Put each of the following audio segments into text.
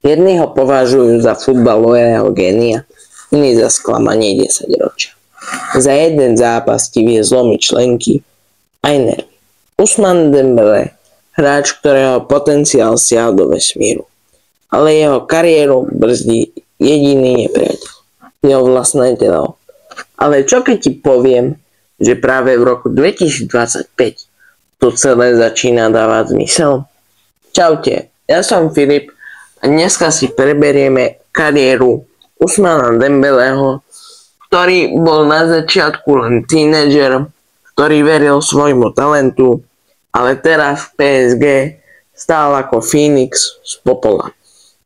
Jedni ho považujú za futbalového génia, iní za sklamanie 10 ročia. Za jeden zápas ti vie zlomiť členky aj nervy. Ousmane Dembélé, hráč, ktorého potenciál siahal do vesmíru, ale jeho kariéru brzdí jediný nepriateľ, jeho vlastné telo. Ale čo keď ti poviem, že práve v roku 2025 to celé začína dávať zmysel? Čaute, ja som Filip a dneska si preberieme kariéru Ousmana Dembélého, ktorý bol na začiatku len tínedžer, ktorý veril svojmu talentu, ale teraz v PSG stál ako Phoenix z popola.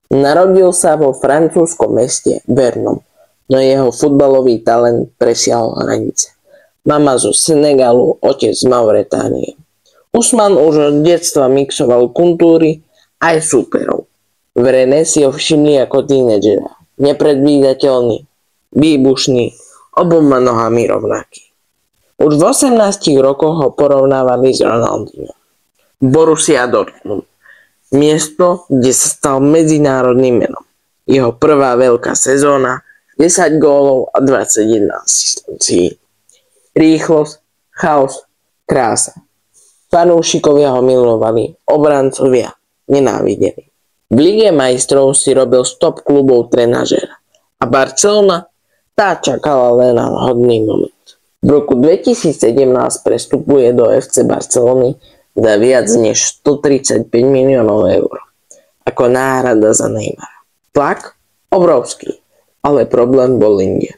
Narodil sa vo francúzskom meste Vernon, no jeho futbalový talent presiahol hranice. Mama zo Senegalu, otec z Mauretánie. Ousmane už od detstva mixoval kultúry aj súperov. V Rennes si ho všimli ako tínedžera. Nepredvídateľný, výbušný, oboma nohami rovnaký. Už v 18 rokoch ho porovnávali s Ronaldinhom. Borussia Dortmund, miesto, kde sa stal medzinárodným menom. Jeho prvá veľká sezóna, 10 gólov a 21 asistencií. Rýchlosť, chaos, krása. Fanúšikovia ho milovali, obrancovia nenávideli. V Lige majstrov si robil z top klubov trenažéra a Barcelona tá čakala len na vhodný moment. V roku 2017 prestupuje do FC Barcelony za viac než 135 miliónov eur ako náhrada za Neymara. Tlak? Obrovský, ale problém bol inde.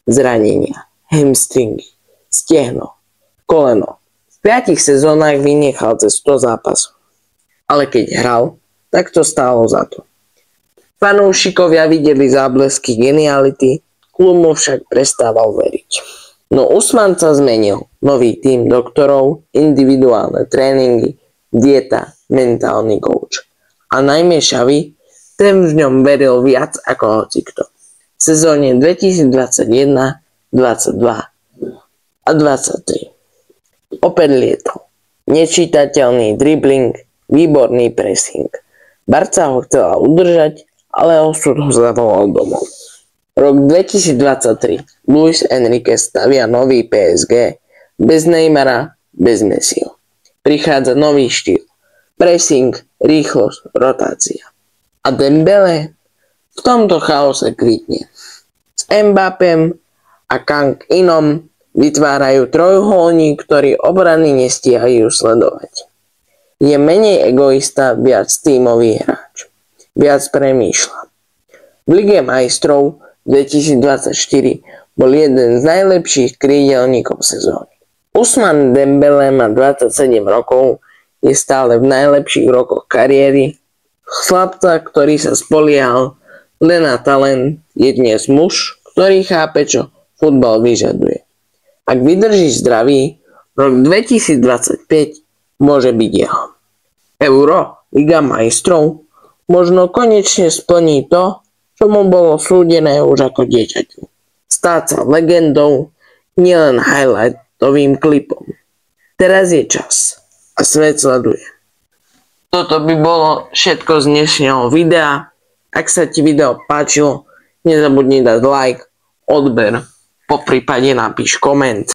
Zranenia, hamstringy, stehno, koleno. V 5 sezónach vynechal cez 100 zápasov. Ale keď hral, tak to stálo za to. Fanúšikovia videli záblesky geniality, klub mu však prestával veriť. No Ousmane sa zmenil. Nový tím doktorov, individuálne tréningy, dieta, mentálny coach. A najmä Xavi, ten v ňom veril viac ako hocikto. V sezóne 2021, 22 a 23. Opäť lietol. Nečítateľný dribbling, výborný pressing. Barca ho chcela udržať, ale osud ho zavolal domov. Rok 2023. Luis Enrique stavia nový PSG. Bez Neymara, bez Messiho. Prichádza nový štýl. Pressing, rýchlosť, rotácia. A Dembélé v tomto chaose kvitne. S Mbappém a Kang Inom vytvárajú trojuholník, ktorý obrany nestíhajú sledovať. Je menej egoista, viac tímový hráč. Viac premýšľa. V Lige majstrov 2024 bol jeden z najlepších krídelníkov sezóny. Ousmane Dembélé má 27 rokov, je stále v najlepších rokoch kariéry. Chlapca, ktorý sa spoliehal len na talent, je dnes muž, ktorý chápe, čo futbal vyžaduje. Ak vydrží zdravý, rok 2025 môže byť jeho. Euro, Liga majstrov, možno konečne splní to, čo mu bolo súdené už ako dieťaťu. Stáť sa legendou, nielen highlightovým klipom. Teraz je čas a svet sleduje. Toto by bolo všetko z dnešného videa. Ak sa ti video páčilo, nezabudni dať like, odber, poprípade napíš koment.